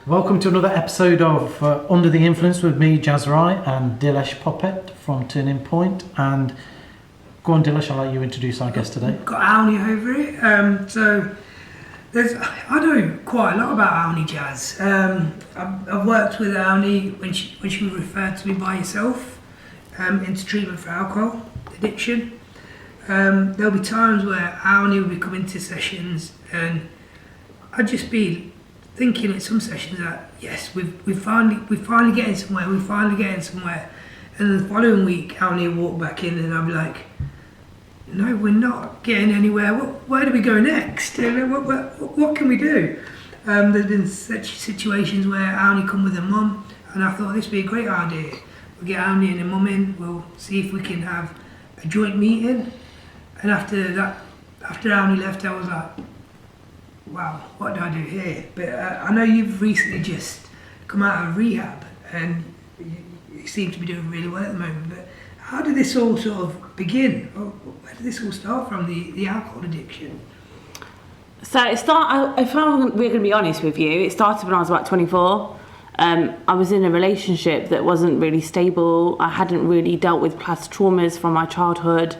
Welcome to another episode of Under the Influence with me, Jaz Rai, and Dilesh Poppet from Turning Point. And go on, Dilesh, I'll let you introduce our guest today. Got Aunee over here. I know quite a lot about Aunee, Jaz. I've worked with Aunee when she was referred to me by herself into treatment for alcohol addiction. There'll be times where Aunee will be coming to sessions and I'd just be thinking at some sessions that yes, we're finally getting somewhere, and then the following week Aunee will walk back in and I'll be like, no, we're not getting anywhere. Where do we go next? What can we do? There's been such situations where Aunee come with her mum, and I thought this would be a great idea. We'll get Aunee and her mum in. We'll see if we can have a joint meeting. And after Aunee left, I was like, wow, what do I do here? But I know you've recently just come out of rehab and you seem to be doing really well at the moment, but how did this all sort of begin? Where did this all start from, the alcohol addiction? So if we're going to be honest with you, it started when I was about 24. I was in a relationship that wasn't really stable. I hadn't really dealt with past traumas from my childhood,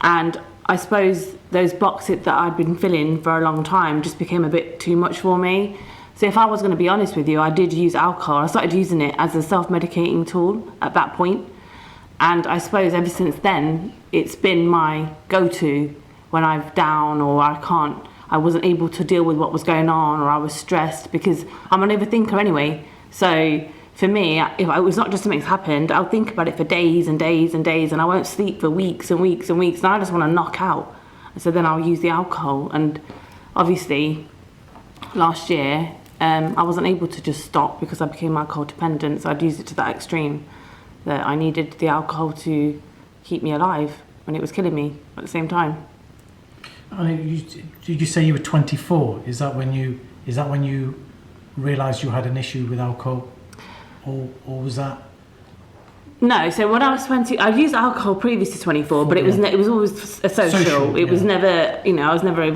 and I suppose those blocks that I'd been filling for a long time just became a bit too much for me. So if I was going to be honest with you, I did use alcohol. I started using it as a self-medicating tool at that point. And I suppose ever since then, it's been my go-to when I'm down or I wasn't able to deal with what was going on, or I was stressed, because I'm an overthinker anyway. So for me, if it was not just something that's happened, I'll think about it for days and days and days, and I won't sleep for weeks and weeks and weeks, and I just want to knock out. So then I'll use the alcohol. And obviously, last year, I wasn't able to just stop because I became alcohol dependent, so I'd use it to that extreme, that I needed the alcohol to keep me alive when it was killing me at the same time. Did you say you were 24? Is that when you realised you had an issue with alcohol? Or was that? No, so when I was 20, I'd used alcohol previous to 24, but it was always a social. It was never, I was never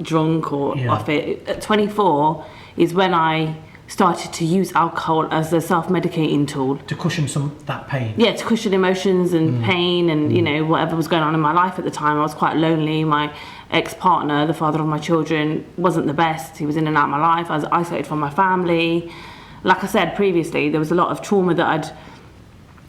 drunk or off it. At 24 is when I started to use alcohol as a self-medicating tool. To cushion that pain? Yeah, to cushion emotions and pain and, whatever was going on in my life at the time. I was quite lonely. My ex-partner, the father of my children, wasn't the best. He was in and out of my life. I was isolated from my family. Like I said previously, there was a lot of trauma that I'd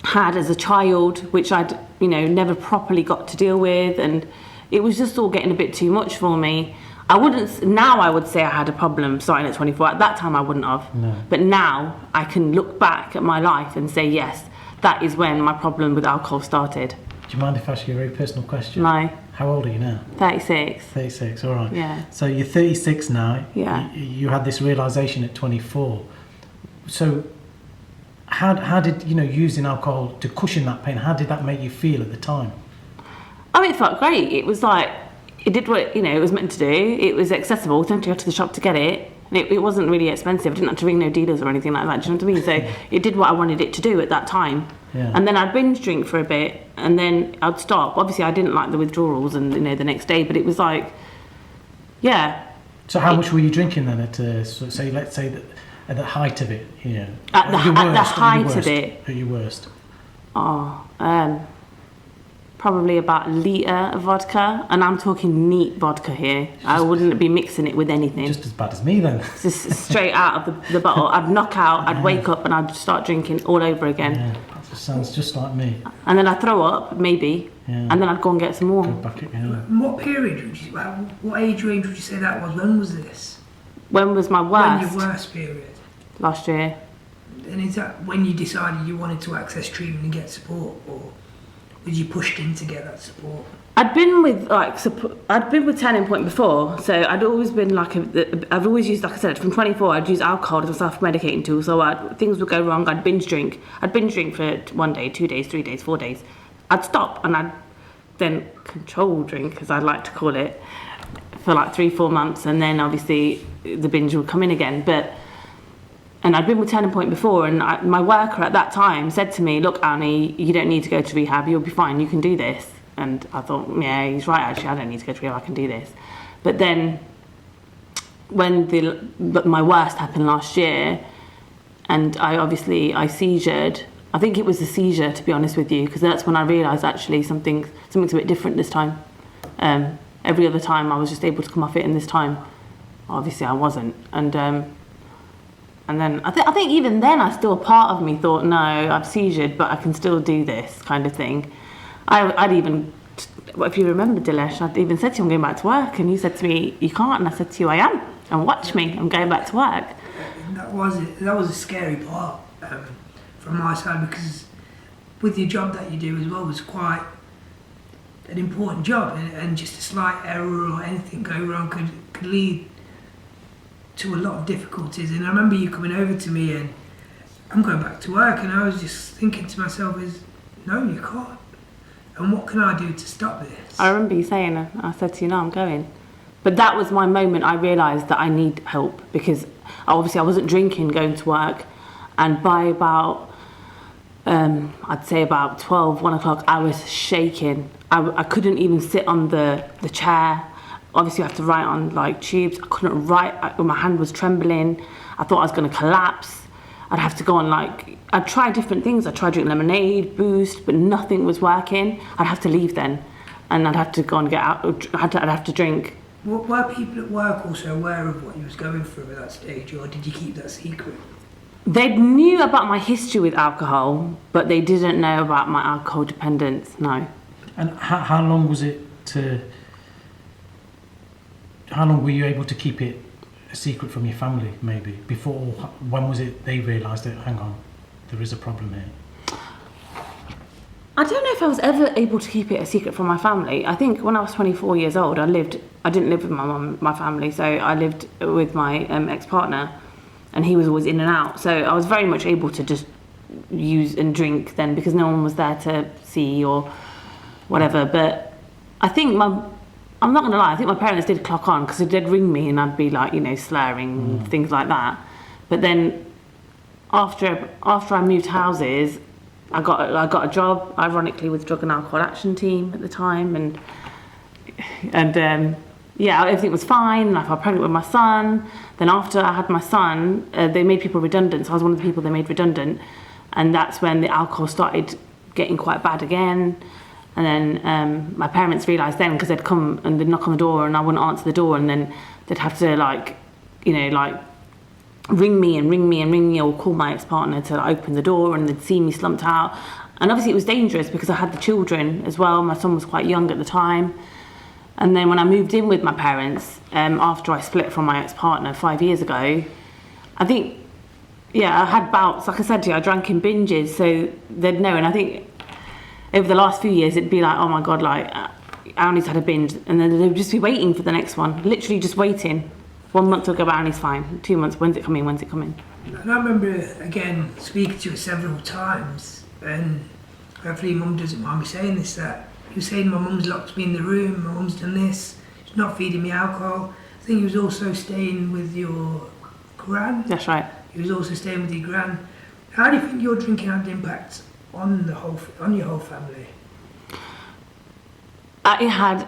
had as a child, which I'd, never properly got to deal with. And it was just all getting a bit too much for me. Now I would say I had a problem starting at 24. At that time I wouldn't have. No. But now I can look back at my life and say, yes, that is when my problem with alcohol started. Do you mind if I ask you a very personal question? No. How old are you now? 36. 36, all right. Yeah. So you're 36 now. Yeah. You had this realisation at 24. So how did, using alcohol to cushion that pain, how did that make you feel at the time? Oh, it felt great. It was like, it did what, it was meant to do. It was accessible. I didn't have to go to the shop to get it. It wasn't really expensive. I didn't have to ring no dealers or anything like that. Do you know what I mean? So it did what I wanted it to do at that time. Yeah. And then I'd binge drink for a bit and then I'd stop. Obviously, I didn't like the withdrawals and, the next day, but it was like, yeah. So how much were you drinking then let's say that at the height of it, At the height of it? At your worst? Probably about a litre of vodka, and I'm talking neat vodka here. I wouldn't be mixing it with anything. Just as bad as me then. Just straight out of the bottle. I'd knock out, I'd wake up and I'd start drinking all over again. Yeah, that sounds just like me. And then I'd throw up, maybe, and then I'd go and get some more. Go back again. What period what age range would you say that was? When was this? When was my worst? When your worst period? Last year. And is that when you decided you wanted to access treatment and get support, or was you pushed in to get that support? I'd been with Turning Point before, so I'd always been I've always used, like I said, from 24, I'd use alcohol as a self-medicating tool. So things would go wrong, I'd binge drink. I'd binge drink for 1 day, 2 days, 3 days, 4 days. I'd stop and I'd then control drink, as I like to call it, for 3-4 months, and then obviously the binge would come in again. But And I'd been with Turning Point before, and my worker at that time said to me, look, Aunee, you don't need to go to rehab, you'll be fine, you can do this. And I thought, yeah, he's right, actually, I don't need to go to rehab, I can do this. But then when my worst happened last year, and I seizured, I think it was the seizure, to be honest with you, because that's when I realised actually something's a bit different this time. Every other time I was just able to come off it, and this time, obviously, I wasn't. And then I think even then, a part of me thought, no, I've seizured, but I can still do this kind of thing. I'd even, if you remember, Dilesh, I'd even said to you, I'm going back to work, and you said to me, you can't, and I said to you, I am, and watch me, I'm going back to work. That was a scary part from my side, because with your job that you do as well was quite an important job, and just a slight error or anything go wrong could lead to a lot of difficulties. And I remember you coming over to me and I'm going back to work, and I was just thinking to myself, no, you can't. And what can I do to stop this? I remember you saying, I said to you, no, I'm going. But that was my moment. I realised that I need help, because obviously I wasn't drinking going to work, and by about I'd say about 1 o'clock, I was shaking. I couldn't even sit on the chair. Obviously, you have to write on like tubes. I couldn't write. My hand was trembling. I thought I was going to collapse. I'd have to go on I'd try different things. I tried drinking lemonade, Boost, but nothing was working. I'd have to leave then, and I'd have to go and get out. I'd have to drink. Were people at work also aware of what you was going through at that stage, or did you keep that secret? They knew about my history with alcohol, but they didn't know about my alcohol dependence, no. And how long was it how long were you able to keep it a secret from your family, maybe? Before, when was it they realised that, hang on, there is a problem here? I don't know if I was ever able to keep it a secret from my family. I think when I was 24 years old, I didn't live with my family, so I lived with my ex-partner, and he was always in and out. So I was very much able to just use and drink then, because no one was there to see or whatever. But I think I'm not going to lie, I think my parents did clock on, because they did ring me and I'd be like, slurring, things like that. But then after I moved houses, I got a job, ironically, with Drug and Alcohol Action Team at the time, and everything was fine. And I fell pregnant with my son. Then after I had my son, they made people redundant, so I was one of the people they made redundant, and that's when the alcohol started getting quite bad again. And then my parents realised then, because they'd come and they'd knock on the door and I wouldn't answer the door, and then they'd have to ring me or call my ex-partner to open the door, and they'd see me slumped out. And obviously it was dangerous because I had the children as well. My son was quite young at the time. And then when I moved in with my parents, after I split from my ex-partner 5 years ago, I think, I had bouts. Like I said to you, I drank in binges, so they'd know. And I think over the last few years, it'd be like, oh my God, Aunee's had a binge. And then they'd just be waiting for the next one, literally just waiting. 1 month will go, Aunee's fine. 2 months, when's it coming? And I remember, again, speaking to her several times, and hopefully Mum doesn't mind me saying this, that you were saying my mum's locked me in the room, my mum's done this, she's not feeding me alcohol. I think you was also staying with your gran. That's right. You was also staying with your gran. How do you think your drinking had an impact on your whole family? It had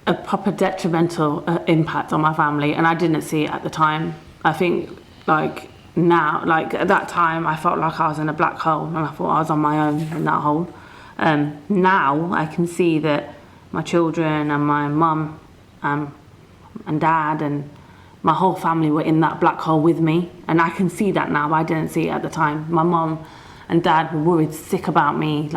a proper detrimental impact on my family, and I didn't see it at the time. I think now, at that time, I felt like I was in a black hole, and I thought I was on my own in that hole. Now I can see that my children and my mum and dad and my whole family were in that black hole with me, and I can see that now. I didn't see it at the time. My mum and dad were worried sick about me,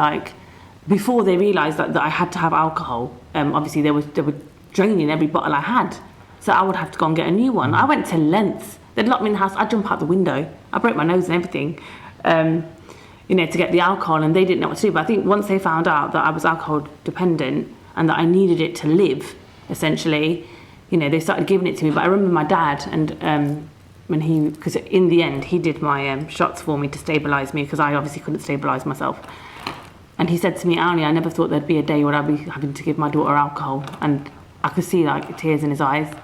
before they realised that I had to have alcohol. Obviously they were draining every bottle I had, so I would have to go and get a new one. I went to lengths. They'd lock me in the house. I'd jump out the window. I broke my nose and everything, to get the alcohol, and they didn't know what to do. But I think once they found out that I was alcohol dependent and that I needed it to live, essentially, they started giving it to me. But I remember my dad, and because in the end he did my shots for me to stabilise me, because I obviously couldn't stabilise myself. And he said to me, Aunee, I never thought there'd be a day where I'd be having to give my daughter alcohol. And I could see tears in his eyes.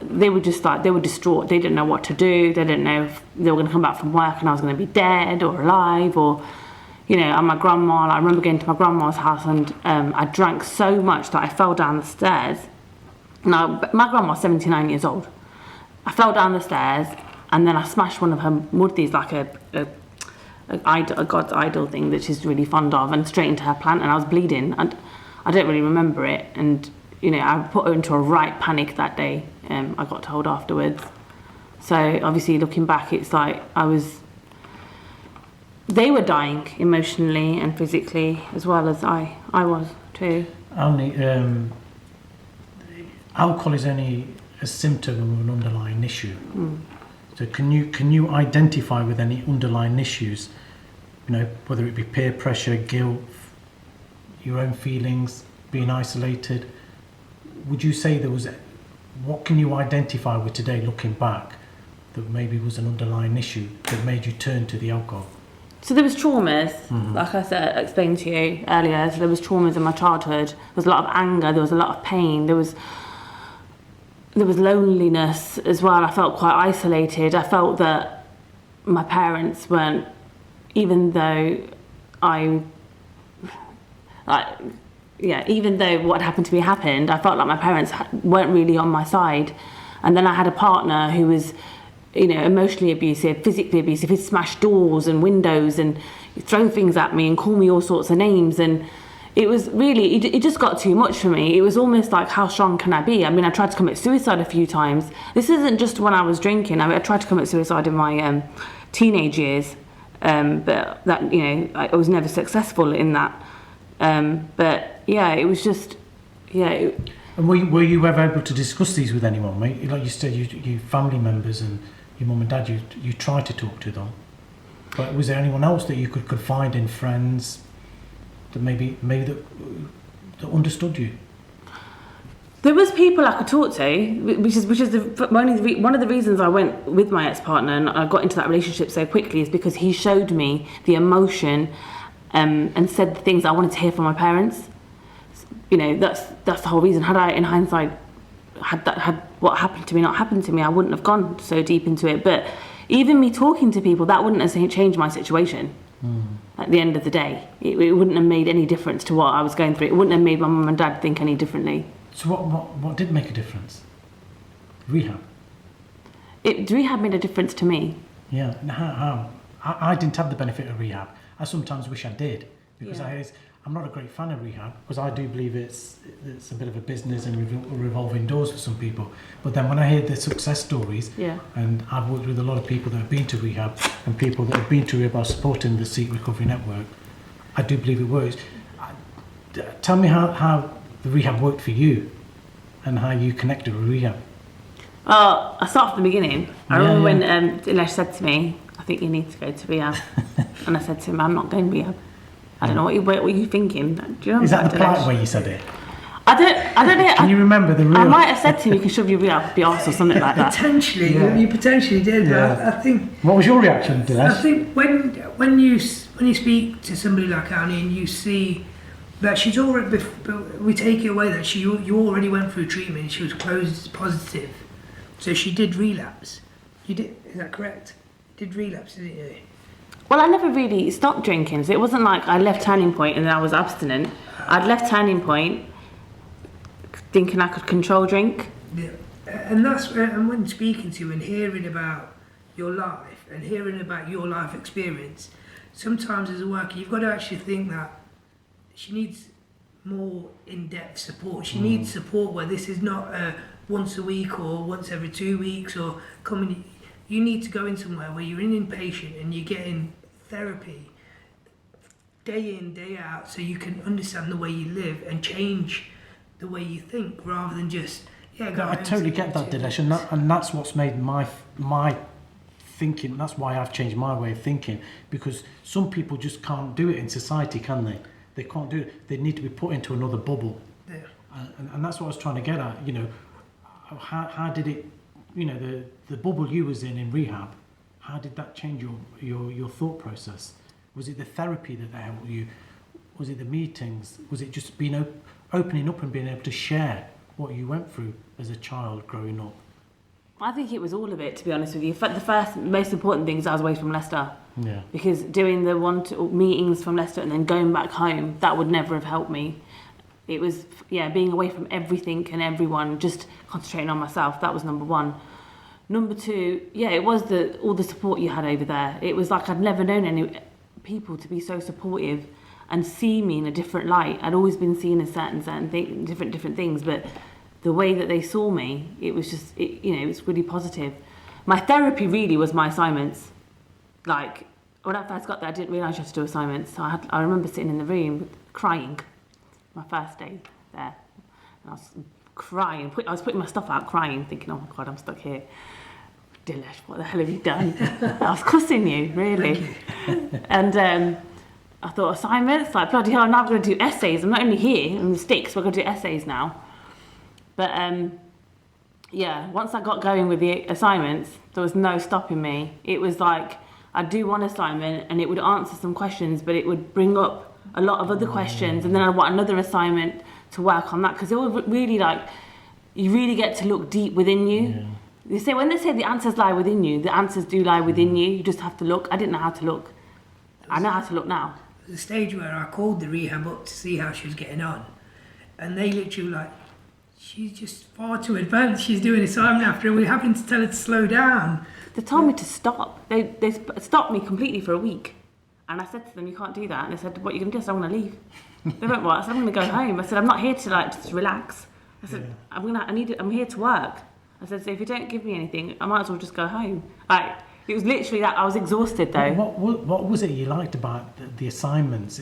they were just like, they were distraught. They didn't know what to do. They didn't know if they were going to come back from work and I was going to be dead or alive, or, you know, and my grandma, I remember going to my grandma's house and I drank so much that I fell down the stairs. Now, my grandma's 79 years old. I fell down the stairs and then I smashed one of her murtis, like a God's idol thing that she's really fond of, and straight into her plant, and I was bleeding. And I don't really remember it. And, you know, I put her into a right panic that day. I got told afterwards. So obviously looking back, it's like they were dying emotionally and physically as well as I was too. Only, alcohol is only a symptom of an underlying issue. So can you identify with any underlying issues, you know, whether it be peer pressure, guilt, your own feelings, being isolated? Would you say what can you identify with today looking back that maybe was an underlying issue that made you turn to the alcohol? So there was traumas, like I explained to you earlier. So there was traumas in my childhood. There was a lot of anger. There was a lot of pain. There was loneliness as well. I felt quite isolated. I felt that my parents weren't, even though even though what happened to me happened, I felt like my parents weren't really on my side. And then I had a partner who was, you know, emotionally abusive, physically abusive. He'd smash doors and windows and throw things at me and call me all sorts of names. And it was really, it just got too much for me. It was almost like, how strong can I be? I mean, I tried to commit suicide a few times. This isn't just when I was drinking. I tried to commit suicide in my teenage years, but that, you know, I was never successful in that. But yeah, it was just, yeah. And were you ever able to discuss these with anyone, mate? Like you said, you family members and your mum and dad, you tried to talk to them. But was there anyone else that you could find in friends that maybe that understood you? There was people I could talk to, which is one of the reasons I went with my ex-partner and I got into that relationship so quickly, is because he showed me the emotion and said the things I wanted to hear from my parents. You know, that's the whole reason. Had I, in hindsight, had what happened to me not happened to me, I wouldn't have gone so deep into it. But even me talking to people, that wouldn't have changed my situation. At the end of the day, it wouldn't have made any difference to what I was going through. It wouldn't have made my mum and dad think any differently. So what did make a difference? Rehab? Rehab made a difference to me. Yeah, and how? I didn't have the benefit of rehab. I sometimes wish I did, because I'm not a great fan of rehab, because I do believe it's a bit of a business and revolving doors for some people. But then when I hear the success stories, and I've worked with a lot of people that have been to rehab and people that have been to rehab supporting the Seek Recovery Network, I do believe it works. Tell me how the rehab worked for you and how you connected with rehab. Well, I start from the beginning. I remember when Dilesh said to me, I think you need to go to rehab. And I said to him, I'm not going to rehab. I don't know what you're thinking. Do you remember? Is that the polite way you said it? I don't know. Can you remember the real? I might have said to him, you can shove your rehab up your arse or something like that. Potentially, you potentially did. But I think. What was your reaction to that? I think when you speak to somebody like Aunee and you see that she's already, we take it away that you already went through treatment. She was positive, so she did relapse. You did, is that correct? Did relapse, didn't you? Well, I never really stopped drinking, so it wasn't like I left Turning Point and then I was abstinent. I'd left Turning Point thinking I could control drink. Yeah, and that's and when speaking to you and hearing about your life and hearing about your life experience, sometimes as a worker you've got to actually think that she needs more in-depth support. She needs support where this is not once a week or once every 2 weeks or coming. You need to go in somewhere where you're in inpatient and you're getting therapy day in, day out, so you can understand the way you live and change the way you think rather than just go. I totally get that, Dilesh, and that's what's made my thinking. That's why I've changed my way of thinking, because some people just can't do it in society, can they? They can't do it. They need to be put into another bubble. Yeah. And that's what I was trying to get at. You know, how did it? You know, the bubble you was in rehab, how did that change your thought process? Was it the therapy that helped you? Was it the meetings? Was it just being opening up and being able to share what you went through as a child growing up I think it was all of it, to be honest with you. The first most important thing is I was away from Leicester. Yeah. Because doing the meetings from Leicester and then going back home, that would never have helped me. It was, being away from everything and everyone, just concentrating on myself. That was number one. Number two, it was all the support you had over there. It was like I'd never known any people to be so supportive and see me in a different light. I'd always been seen as different things, but the way that they saw me, it was just, it was really positive. My therapy really was my assignments. Like, when I first got there, I didn't realise you had to do assignments. So I remember sitting in the room crying, my first day there. And I was crying. I was putting my stuff out, crying, thinking, oh my God, I'm stuck here. Dilesh, what the hell have you done? I was cussing you, really. And I thought, assignments? Like, bloody hell, now I'm going to do essays. I'm not only here in the sticks, we're going to do essays now. But, once I got going with the assignments, there was no stopping me. It was like, I'd do one assignment and it would answer some questions, but it would bring up a lot of other questions, and then I'd want another assignment to work on that, because it was really like, you really get to look deep within you. Yeah. When they say the answers lie within you, the answers do lie within you. You just have to look. I didn't know how to look. I know how to look now. There's a stage where I called the rehab up to see how she was getting on, and they literally were like, she's just far too advanced. She's doing assignment after, and we're having to tell her to slow down. They told me to stop. They stopped me completely for a week. And I said to them, you can't do that. And they said, what are you going to do? I said, I'm going to leave. They went, what? I said, I'm going to go home. I said, I'm not here to just relax. I said, I'm here to work. I said, so if you don't give me anything, I might as well just go home. It was literally that. I was exhausted though. What was it you liked about the assignments?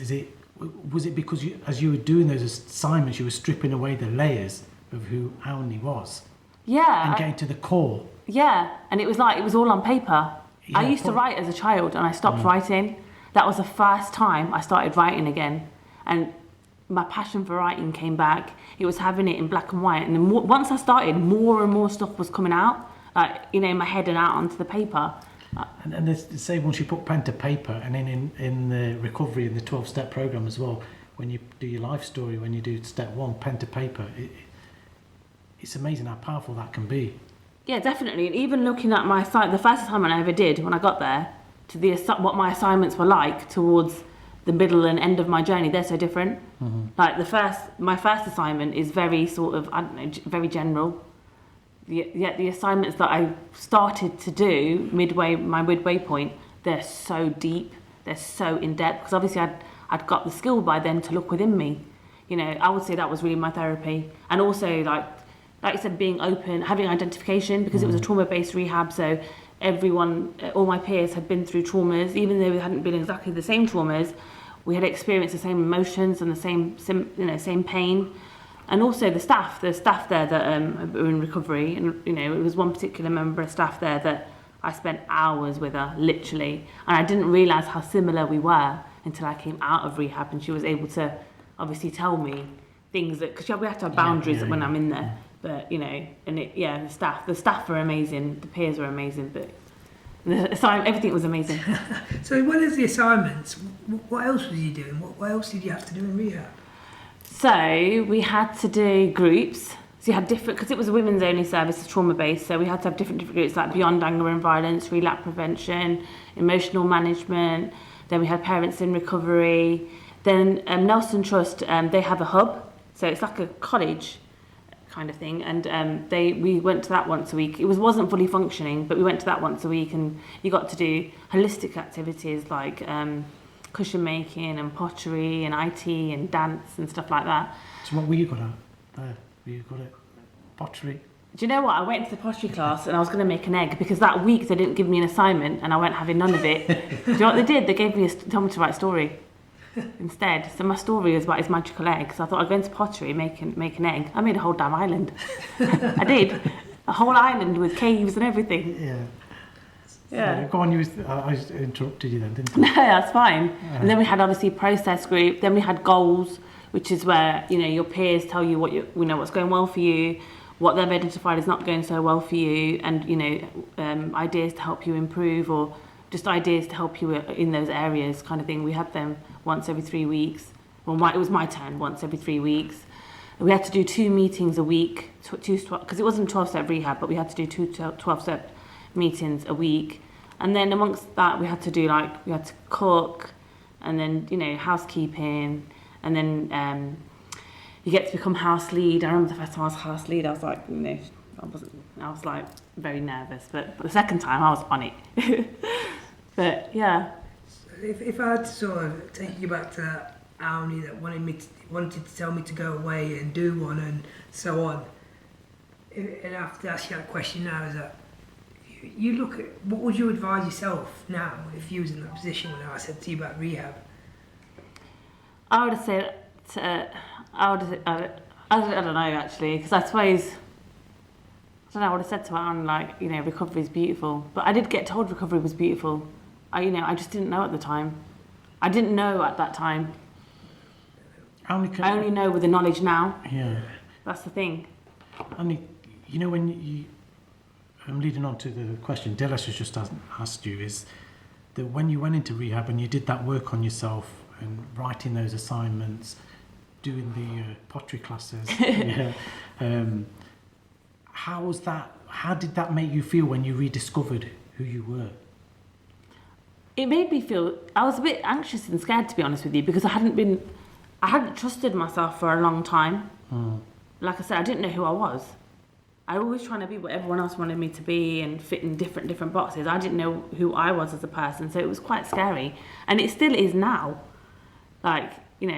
Was it because as you were doing those assignments, you were stripping away the layers of who Aunee was? Yeah. And getting to the core. Yeah, and it was all on paper. Yeah, I used to write as a child, and I stopped writing. That was the first time I started writing again, and my passion for writing came back. It was having it in black and white, and then once I started, more and more stuff was coming out, in my head and out onto the paper. And they say once you put pen to paper, and then in the recovery in the 12-step program as well, when you do your life story, when you do step one, pen to paper, it's amazing how powerful that can be. Yeah, definitely. And even looking at the first assignment I ever did when I got there, to what my assignments were like towards the middle and end of my journey, they're so different. Mm-hmm. Like my first assignment is very sort of, very general. The assignments that I started to do my midway point, they're so deep, they're so in depth, because obviously I'd got the skill by then to look within me. I would say that was really my therapy. And also like you said, being open, having identification, because it was a trauma-based rehab, so everyone, all my peers had been through traumas, even though we hadn't been exactly the same traumas, we had experienced the same emotions and the same pain. And also the staff there that were in recovery, and it was one particular member of staff there that I spent hours with her, literally, and I didn't realise how similar we were until I came out of rehab, and she was able to obviously tell me things because we have to have boundaries when I'm in there. But the staff were amazing, the peers were amazing, but everything was amazing. So what is the assignments? What else was you doing? What else did you have to do in rehab? So we had to do groups. So you had different, because it was a women's only service, it's trauma based. So we had to have different groups, like beyond anger and violence, relapse prevention, emotional management. Then we had parents in recovery. Then Nelson Trust, they have a hub, so it's like a college kind of thing, and we went to that once a week. It wasn't fully functioning, but we went to that once a week, and you got to do holistic activities like cushion making and pottery and IT and dance and stuff like that. So what were you good at there? Were you good at pottery? Do you know what? I went to the pottery class and I was going to make an egg, because that week they didn't give me an assignment and I went having none of it. Do you know what they did? They told me to write a story instead. So my story was about his magical egg. So I thought I'd go into pottery, make an egg. I made a whole damn island. I did. A whole island with caves and everything. Yeah. Go on, I interrupted you then, didn't I? No, that's fine. And then we had obviously process group. Then we had goals, which is where your peers tell you what's going well for you, what they've identified is not going so well for you, and ideas to help you improve, or just ideas to help you in those areas, kind of thing. We had them once every 3 weeks. Well, it was my turn once every 3 weeks. We had to do 2 meetings a week, because it wasn't 12-step rehab, but we had to do 2 12-step meetings a week. And then amongst that, we had to do we had to cook, and then, housekeeping, and then you get to become house lead. I remember the first time I was house lead, I was like, I was like very nervous, but the second time I was on it. But yeah. If I had to sort of take you back to that Aunee that wanted to tell me to go away and do one and so on, and I have to ask you that question now, is that you look at, what would you advise yourself now if you was in that position when I said to you about rehab? I would have said, I don't know actually, because I suppose, I would have said to Aunee, recovery is beautiful. But I did get told recovery was beautiful. I just didn't know at the time. I didn't know at that time. I only know with the knowledge now. Yeah. That's the thing. Aunee, when I'm leading on to the question Dilys has just asked you, is that when you went into rehab and you did that work on yourself and writing those assignments, doing the pottery classes, how did that make you feel when you rediscovered who you were? It made me feel, I was a bit anxious and scared, to be honest with you, because I hadn't trusted myself for a long time. Like I said, I didn't know who I was. I was always trying to be what everyone else wanted me to be and fit in different boxes. I didn't know who I was as a person, so it was quite scary. And it still is now.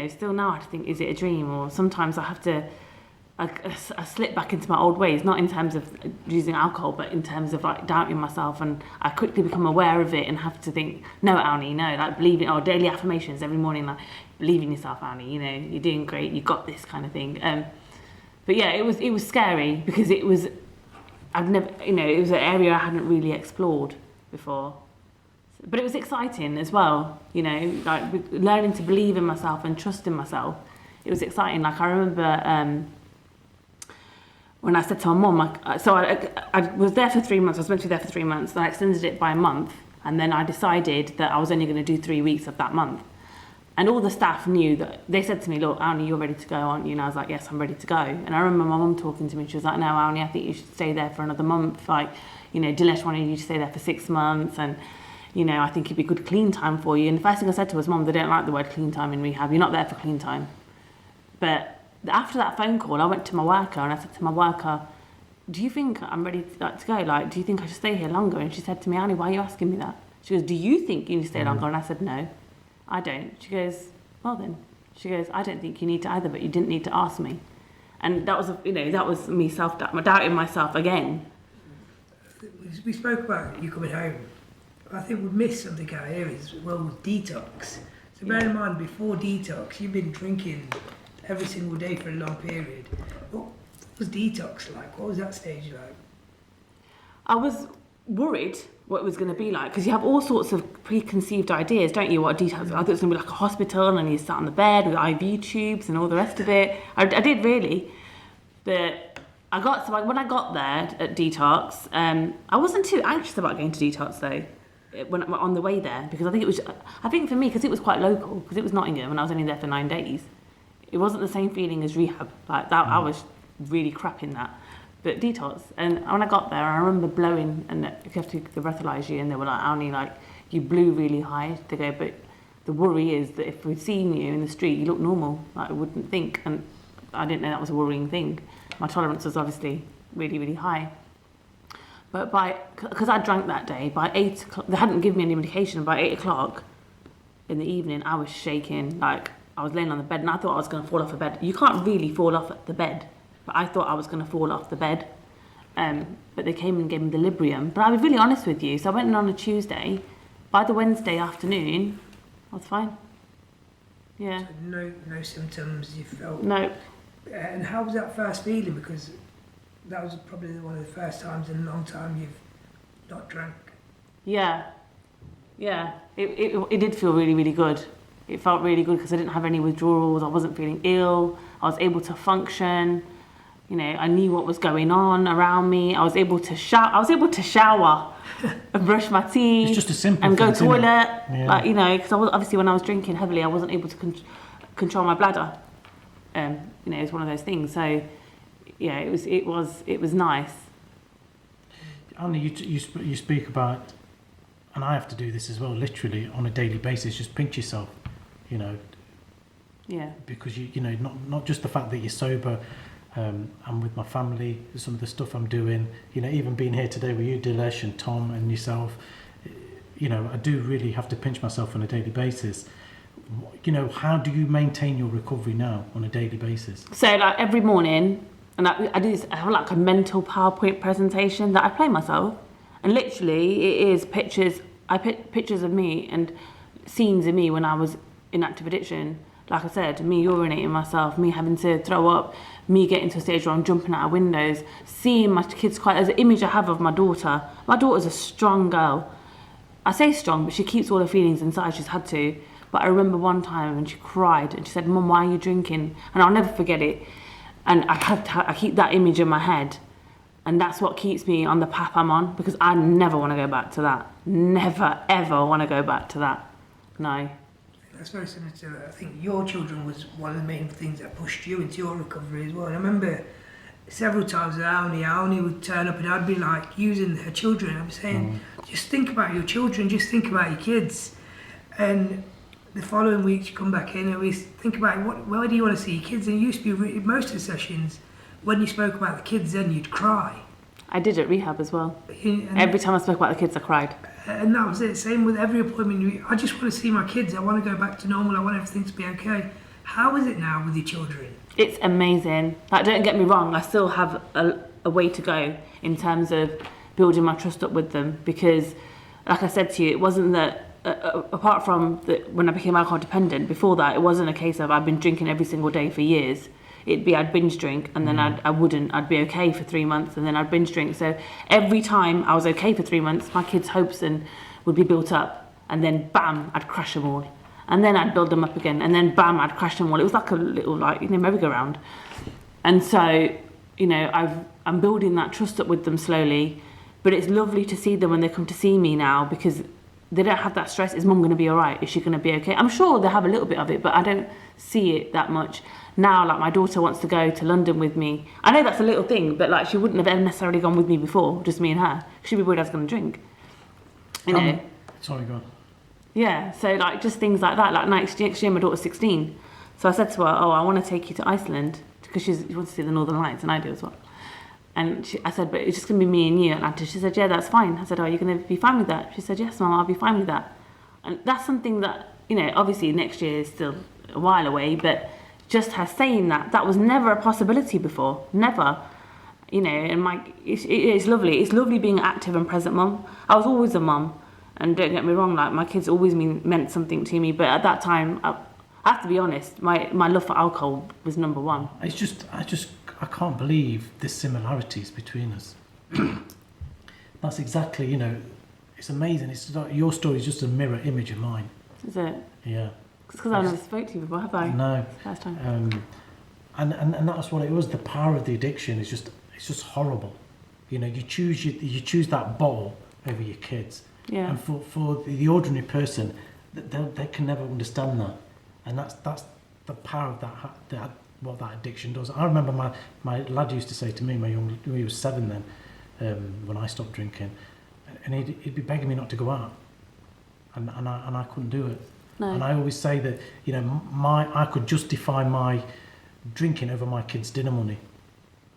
Still now I think, is it a dream? Or sometimes I have to, I slip back into my old ways, not in terms of using alcohol, but in terms of doubting myself, and I quickly become aware of it and have to think, no, Aunee, no, believe it, or daily affirmations every morning, believe in yourself, Aunee, you're doing great, you got this kind of thing. But yeah, it was scary because it was an area I hadn't really explored before. But it was exciting as well, learning to believe in myself and trust in myself. It was exciting. I remember when I said to my mum, I was there for 3 months. I was meant to be there for 3 months. Then I extended it by a month, and then I decided that I was only going to do 3 weeks of that month. And all the staff knew that. They said to me, look, Aunee, you're ready to go, aren't you? And I was like, yes, I'm ready to go. And I remember my mum talking to me. She was like, no, Aunee, I think you should stay there for another month. Dilys wanted you to stay there for 6 months, and I think it'd be good clean time for you. And the first thing I said to her was, Mum, they don't like the word clean time in rehab. You're not there for clean time. But after that phone call, I went to my worker and I said to my worker, do you think I'm ready to go? Do you think I should stay here longer? And she said to me, Aunee, why are you asking me that? She goes, do you think you need to stay longer? And I said, no, I don't. She goes, well then. She goes, I don't think you need to either, but you didn't need to ask me. And that was me doubting myself again. We spoke about you coming home. I think we missed something out here as well with detox. So bear in mind, before detox, you've been drinking every single day for a long period. What was detox like? What was that stage like? I was worried what it was going to be like, because you have all sorts of preconceived ideas, don't you, what detox? I thought it was going to be like a hospital and you sat on the bed with IV tubes and all the rest of it. I did really. But when I got there at detox, I wasn't too anxious about going to detox though. When on the way there, because I think for me, because it was quite local, because it was Nottingham and I was only there for 9 days, it wasn't the same feeling as rehab. Like that, I was really crap in that. But detox, and when I got there, I remember blowing, and you have to breathalyze you, and they were like, Aunee, you blew really high. They go, but the worry is that if we'd seen you in the street, you look normal. I wouldn't think, and I didn't know that was a worrying thing. My tolerance was obviously really, really high. But because I drank that day, by 8 o'clock, they hadn't given me any medication. By 8 o'clock in the evening, I was shaking. I was laying on the bed and I thought I was going to fall off the bed. You can't really fall off the bed, but I thought I was going to fall off the bed. But they came and gave me the Librium. But I'll be really honest with you. So I went in on a Tuesday. By the Wednesday afternoon, I was fine. Yeah. So no symptoms you felt? No. And how was that first feeling? Because that was probably one of the first times in a long time you've not drank. Yeah. It did feel really, really good. It felt really good because I didn't have any withdrawals. I wasn't feeling ill. I was able to function. I knew what was going on around me. I was able to shower and brush my teeth. It's just a simple and go thing, toilet. Yeah. Because obviously when I was drinking heavily, I wasn't able to control my bladder. You know, it was one of those things. So, yeah, it was nice. Aunee, you speak about, and I have to do this as well, literally on a daily basis. Just pinch yourself, you know. Yeah. Because you know, not just the fact that you're sober. I'm with my family, some of the stuff I'm doing, you know, even being here today with you, Dilesh, and Tom and yourself, you know, I do really have to pinch myself on a daily basis. You know, how do you maintain your recovery now on a daily basis? So, like, every morning, and I do this, I have like a mental PowerPoint presentation that I play myself, and literally it is pictures. I put pictures of me and scenes of me when I was in active addiction. Like I said, me urinating myself, me having to throw up, me getting to a stage where I'm jumping out of windows, seeing my kids cry. There's an image I have of my daughter. My daughter's a strong girl. I say strong, but she keeps all her feelings inside. She's had to. But I remember one time when she cried and she said, "Mum, why are you drinking?" And I'll never forget it. And I keep that image in my head. And that's what keeps me on the path I'm on, because I never want to go back to that. Never, ever want to go back to that. No. That's very similar to, I think your children was one of the main things that pushed you into your recovery as well. And I remember several times with Aunee would turn up and I'd be like using her children. I was saying, just think about your children, just think about your kids. And the following week you come back in and we think about where do you want to see your kids? And it used to be most of the sessions, when you spoke about the kids then you'd cry. I did at rehab as well. And Every time I spoke about the kids, I cried. And that was it. Same with every appointment. I just want to see my kids. I want to go back to normal. I want everything to be okay. How is it now with your children? It's amazing. Like, don't get me wrong, I still have a way to go in terms of building my trust up with them, because, like I said to you, it wasn't that, apart from when I became alcohol dependent, before that, it wasn't a case of I'd been drinking every single day for years. It'd be I'd binge drink and then I'd be okay for 3 months and then I'd binge drink. So every time I was okay for 3 months, my kids' hopes would be built up, and then bam, I'd crash them all. And then I'd build them up again, and then bam, I'd crash them all. It was like a little, like, you know, merry-go-round. And so, you know, I'm building that trust up with them slowly, but it's lovely to see them when they come to see me now, because they don't have that stress. Is Mum going to be all right? Is she going to be okay? I'm sure they have a little bit of it, but I don't see it that much. Now, like, my daughter wants to go to London with me. I know that's a little thing, but, like, she wouldn't have ever necessarily gone with me before, just me and her. She'd be worried I was going to drink. You know? Sorry, go on. Yeah, so, like, just things like that. Like, next year my daughter's 16. So I said to her, "Oh, I want to take you to Iceland," because she wants to see the Northern Lights, and I do as well. And I said, "But it's just going to be me and you, Atlanta." She said, "Yeah, that's fine." I said, "Oh, are you going to be fine with that?" She said, "Yes, Mum, I'll be fine with that." And that's something that, you know, obviously next year is still a while away, but just her saying that was never a possibility before. Never. You know, and it's lovely. It's lovely being an active and present mum. I was always a mum. And don't get me wrong, like, my kids always meant something to me. But at that time, I have to be honest, my love for alcohol was number one. I can't believe the similarities between us. That's exactly, you know, it's amazing. It's like your story is just a mirror image of mine. Is it? Yeah. It's because I've never spoke to you before, have I? No. It's the first time. And that's what it was. The power of the addiction is just horrible. You know, you choose that bottle over your kids. Yeah. And for the ordinary person, they can never understand that. And that's the power of that what that addiction does. I remember my lad used to say to me, he was 7 then, when I stopped drinking, and he'd be begging me not to go out, and I couldn't do it. No. And I always say that, you know, I could justify my drinking over my kids' dinner money.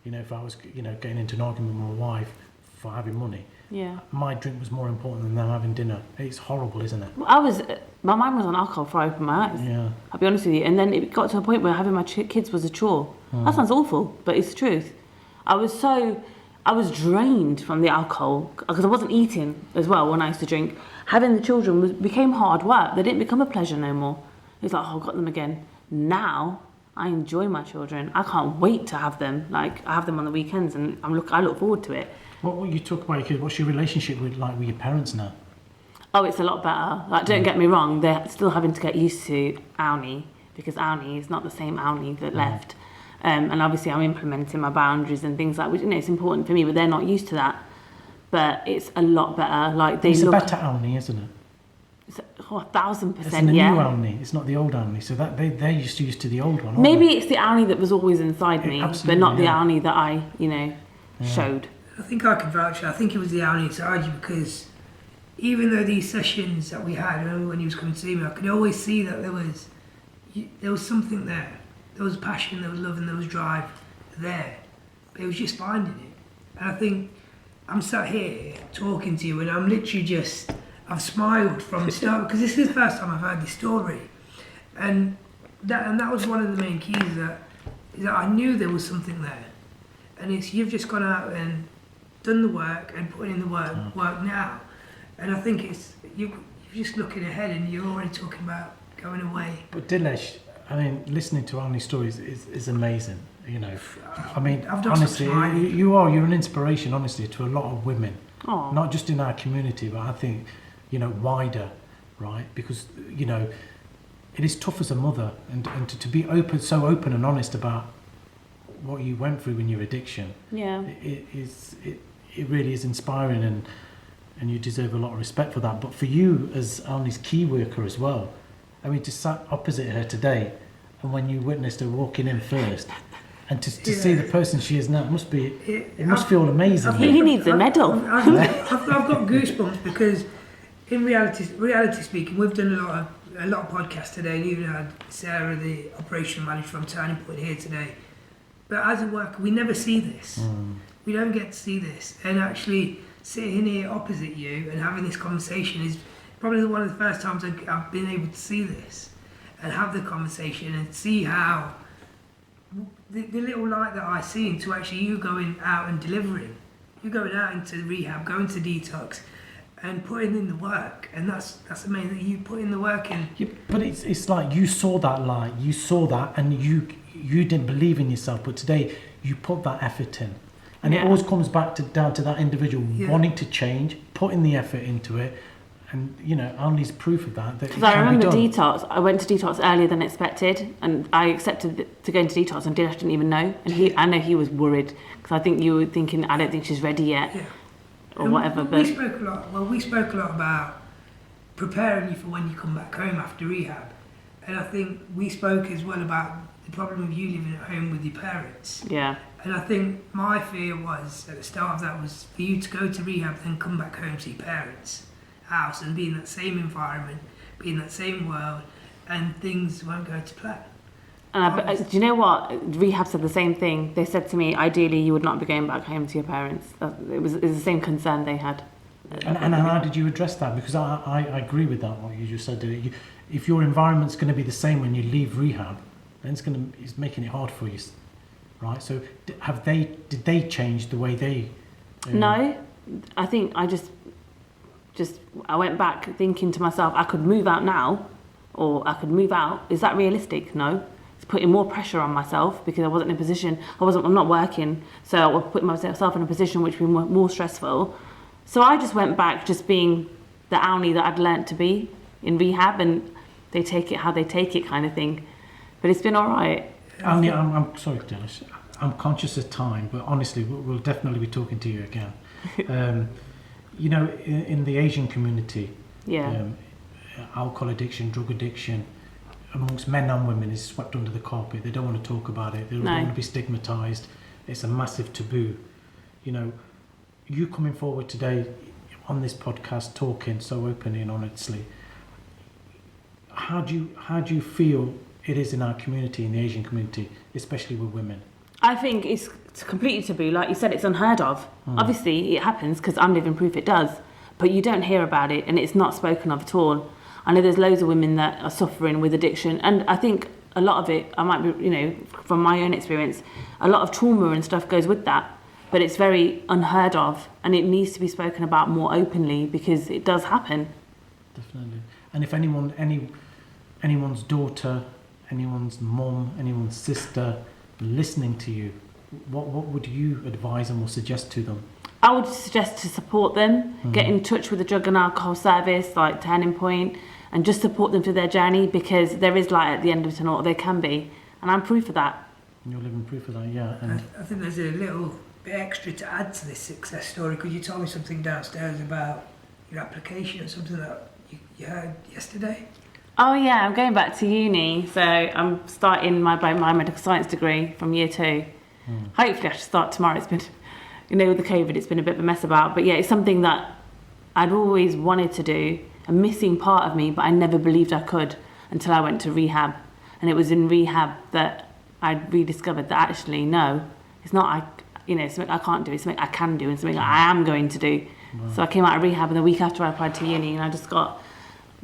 You know, if I was, you know, getting into an argument with my wife for having money, Yeah. my drink was more important than them having dinner. It's horrible, isn't it? My mind was on alcohol before I opened my eyes. Yeah. I'll be honest with you. And then it got to a point where having my kids was a chore. That sounds awful, but it's the truth. I was drained from the alcohol because I wasn't eating as well when I used to drink. Having the children became hard work. They didn't become a pleasure no more. It was like, oh, I've got them again. Now I enjoy my children. I can't wait to have them. Like, I have them on the weekends, and I look forward to it. What you talk about your kids? What's your relationship with your parents now? Oh, it's a lot better. Like, don't get me wrong, they're still having to get used to Aunee, because Aunee is not the same Aunee that left. And obviously I'm implementing my boundaries and things like, which, you know, it's important for me, but they're not used to that. But it's a lot better. Like, It's a better Aunee, isn't it? 1,000%, It's in the yeah. new Aunee. It's not the old Aunee. So that they're used to the old one. aren't Maybe they? it's the Aunee that was always inside me, but Absolutely, not the yeah. Aunee that I, Yeah. showed. I think I can vouch for it. I think it was the Aunee inside you because even though these sessions that we had, I remember when he was coming to see me, I could always see that there was something there. There was passion, there was love, and there was drive there. But it was just finding it. And I think I'm sat here talking to you, and I'm literally I've smiled from the start because this is the first time I've heard this story, and that was one of the main keys is that I knew there was something there, and it's you've just gone out and done the work and put in the work now, and I think it's you're just looking ahead and you're already talking about going away. But Dilesh, I mean, listening to Aunee stories is amazing. I mean, I've done honestly, some time. you're an inspiration, honestly, to a lot of women. Oh. Not just in our community, but I think, wider, right? Because, it is tough as a mother and to be so open and honest about what you went through in your addiction. Yeah. It really is inspiring and you deserve a lot of respect for that. But for you as Aunee's key worker as well, I mean, to sat opposite her today and when you witnessed her walking in first and to see the person she is now, it must feel amazing. He needs a medal. I've got goosebumps because in reality speaking, we've done a lot of podcasts today, and even had Sarah, the operational manager from Turning Point, here today. But as a worker, we never see this. We don't get to see this. And actually sitting here opposite you and having this conversation is probably one of the first times I've been able to see this and have the conversation and see how the little light that I see into actually you going out and delivering. You're going out into rehab, going to detox, and putting in the work, and that's amazing that you put in the work in. Yeah, but it's like you saw that light, you saw that, and you didn't believe in yourself. But today you put that effort in, and it always comes back down to that individual wanting to change, putting the effort into it, and Aunee's proof of that. Because I remember detox. I went to detox earlier than expected, and I accepted to go into detox, and Dinesh didn't even know. And I know he was worried because I think you were thinking, I don't think she's ready yet. Yeah. Or And whatever, we spoke a lot. Well, we spoke a lot about preparing you for when you come back home after rehab, and I think we spoke as well about the problem of you living at home with your parents. Yeah. And I think my fear was at the start of that was for you to go to rehab, then come back home to your parents' house and be in that same environment, be in that same world, and things won't go to plan. And do you know what? Rehab said the same thing. They said to me, ideally, you would not be going back home to your parents. It was the same concern they had. And how did you address that? Because I agree with that, what you just said. If your environment's going to be the same when you leave rehab, then it's making it hard for you, right? So did they change the way they... No, I think I just I went back thinking to myself, I could move out now, or I could move out. Is that realistic? No. It's putting more pressure on myself because I wasn't in a position, I'm not working, so I was putting myself in a position which would be more stressful. So I just went back just being the Aunee that I'd learnt to be in rehab, and they take it how they take it kind of thing. But it's been all right. Aunee, I'm sorry, Dennis. I'm conscious of time, but honestly, we'll definitely be talking to you again. In the Asian community, alcohol addiction, drug addiction, amongst men and women is swept under the carpet. They don't want to talk about it. They don't want to be stigmatised. It's a massive taboo. You coming forward today on this podcast, talking so openly and honestly, how do you feel it is in our community, in the Asian community, especially with women? I think it's completely taboo. Like you said, it's unheard of. Obviously, it happens because I'm living proof it does. But you don't hear about it, and it's not spoken of at all. I know there's loads of women that are suffering with addiction, and I think a lot of it, I might be, from my own experience, a lot of trauma and stuff goes with that. But it's very unheard of, and it needs to be spoken about more openly because it does happen. Definitely. And if anyone's daughter, anyone's mum, anyone's sister listening to you, what would you advise them or suggest to them? I would suggest to support them, get in touch with the drug and alcohol service like Turning Point, and just support them through their journey because there is light at the end of the tunnel, or there can be, and I'm proof of that. You're living proof of that, yeah. And I think there's a little bit extra to add to this success story because you told me something downstairs about your application or something that you heard yesterday? Oh yeah, I'm going back to uni, so I'm starting my biomedical science degree from year 2. Hopefully I should start tomorrow. It's been, with the COVID, it's been a bit of a mess about, but yeah, it's something that I'd always wanted to do, a missing part of me, but I never believed I could until I went to rehab. And it was in rehab that I rediscovered that actually, no, it's not, it's something I can't do, it's something I can do, and something I am going to do. Wow. So I came out of rehab, and the week after I applied to uni, and I just got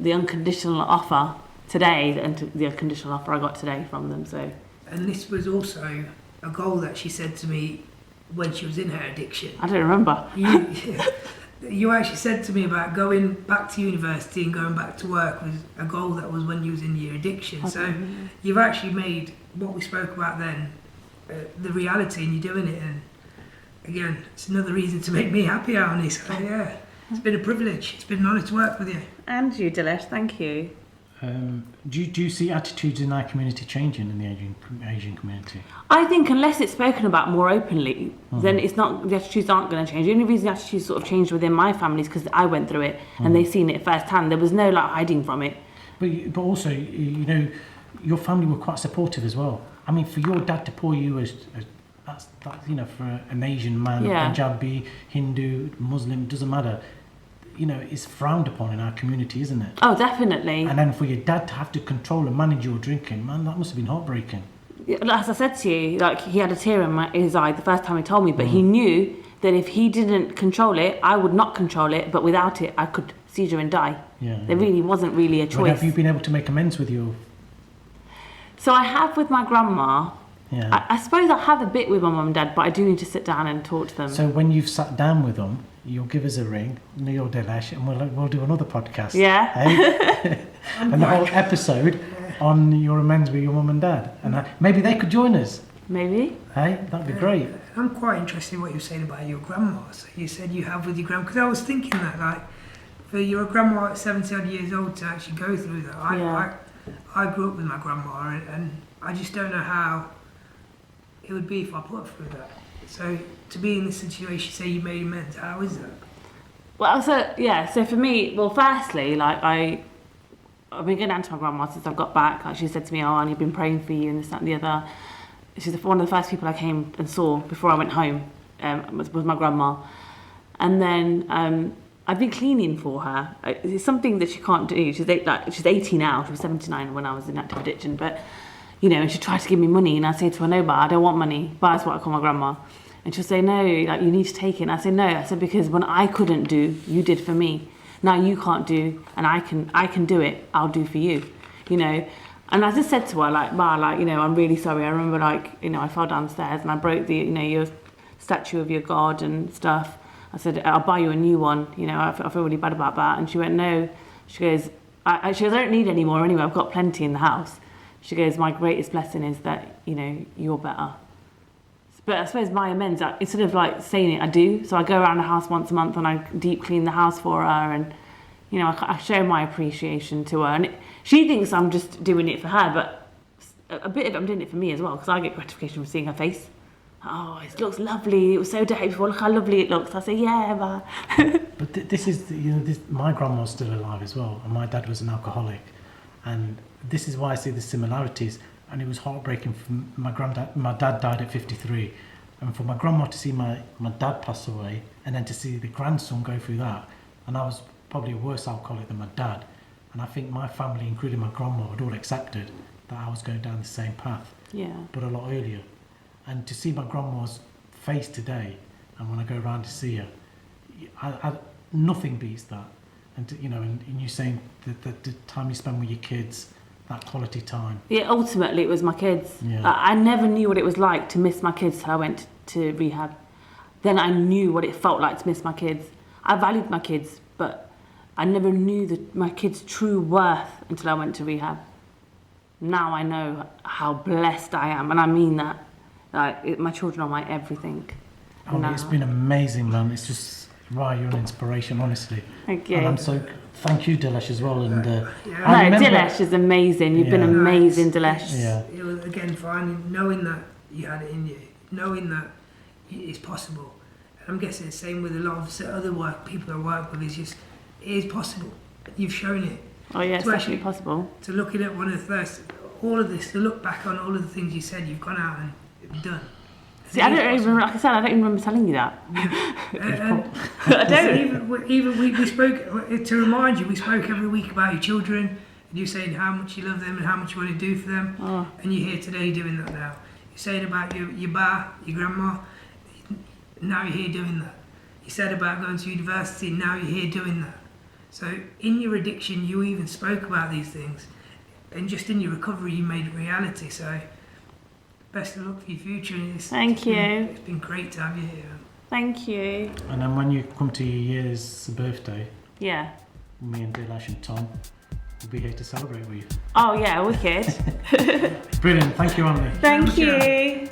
the unconditional offer today, and the unconditional offer I got today from them. So, and this was also a goal that she said to me when she was in her addiction. I don't remember. You actually said to me about going back to university and going back to work was a goal that was when you was in your addiction. Okay. So you've actually made what we spoke about then the reality, and you're doing it. And again, it's another reason to make me happy, Aunee. So yeah, it's been a privilege. It's been an honour to work with you. And you, Dilesh. Thank you. Do you see attitudes in our community changing in the Asian community? I think unless it's spoken about more openly, then it's not, the attitudes aren't going to change. The only reason the attitudes sort of changed within my family is because I went through it and they've seen it firsthand. There was no hiding from it. But also, your family were quite supportive as well. I mean, for your dad to pour you as that's for an Asian man, Punjabi, Hindu, Muslim, doesn't matter. It's frowned upon in our community, isn't it? Oh, definitely. And then for your dad to have to control and manage your drinking, man, that must have been heartbreaking. As I said to you, he had a tear in his eye the first time he told me, but he knew that if he didn't control it, I would not control it, but without it, I could seizure and die. There really wasn't really a choice. Well, have you been able to make amends with your... So I have with my grandma. Yeah. I suppose I have a bit with my mum and dad, but I do need to sit down and talk to them. So when you've sat down with them, you'll give us a ring, me or Dilesh, and we'll do another podcast. Yeah. Hey? And the whole episode on your amends with your mum and dad. And maybe they could join us. Maybe. Hey, that'd be great. I'm quite interested in what you're saying about your grandma. So you said you have with your grandma, because I was thinking that, for your grandma at 70 odd years old to actually go through that. I grew up with my grandma, and I just don't know how it would be if I put her through that. So to be in this situation, say you made amends, how is that? Well, so for me, firstly, I've been going down to my grandma since I've got back. She said to me, I've been praying for you and this, that and the other. She's one of the first people I came and saw before I went home, was my grandma. And then I've been cleaning for her. It's something that she can't do. She's 80 now. She was 79 when I was in active addiction, but and she tried to give me money, and I say to her, no, but I don't want money. But that's what I call my grandma. And she'll say, no, you need to take it. And I say, no. I said, because when I couldn't do, you did for me. Now you can't do, and I can do it. I'll do for you, And I just said to her, I'm really sorry. I remember, I fell downstairs and I broke your statue of your God and stuff. I said, I'll buy you a new one. I feel really bad about that. And she went, no. She goes, I don't need any more anyway. I've got plenty in the house. She goes, my greatest blessing is that, you're better. But I suppose my amends, instead of saying it, I do. So I go around the house once a month and I deep clean the house for her, and, I show my appreciation to her. And she thinks I'm just doing it for her, but a bit of it, I'm doing it for me as well, because I get gratification from seeing her face. Oh, it looks lovely. It was so day before. Look how lovely it looks. I say, yeah, but... But this is, my grandma's still alive as well, and my dad was an alcoholic. And this is why I see the similarities. And it was heartbreaking for my granddad. My dad died at 53. And for my grandma to see my dad pass away, and then to see the grandson go through that. And I was probably a worse alcoholic than my dad. And I think my family, including my grandma, had all accepted that I was going down the same path. Yeah. But a lot earlier. And to see my grandma's face today, and when I go around to see her, nothing beats that. And and you saying that the time you spend with your kids, that quality time. Yeah, ultimately it was my kids. Yeah. I never knew what it was like to miss my kids till I went to rehab. Then I knew what it felt like to miss my kids. I valued my kids, but I never knew my kids' true worth until I went to rehab. Now I know how blessed I am, and I mean that. My children are my everything. It's been amazing, man. It's just, you're an inspiration, honestly. Thank you. And thank you, Dilesh, as well. And Dilesh is amazing. You've been amazing, Dilesh. Yeah. It was, again, finding, knowing that you had it in you, knowing that it's possible. And I'm guessing the same with a lot of other people I work with, is just, it is possible. You've shown it. Oh yeah, it's To definitely actually- possible. To looking at one of the first, all of this, to look back on all of the things you said, you've gone out and done. See, I don't even, like I said, I don't even remember telling you that. I don't. Even we spoke, to remind you, we spoke every week about your children, and you saying how much you love them and how much you want to do for them. Oh. And you're here today doing that now. You're saying about your bar, your grandma, now you're here doing that. You said about going to university, now you're here doing that. So in your addiction, you even spoke about these things. And just in your recovery, you made it reality. So best of luck for your future. Thank you. It's been great to have you here. Thank you. And then when you come to your year's birthday, Yeah. me and Dailash and Tom will be here to celebrate with you. Oh yeah, wicked. Brilliant. Thank you, Aunee. Thank you.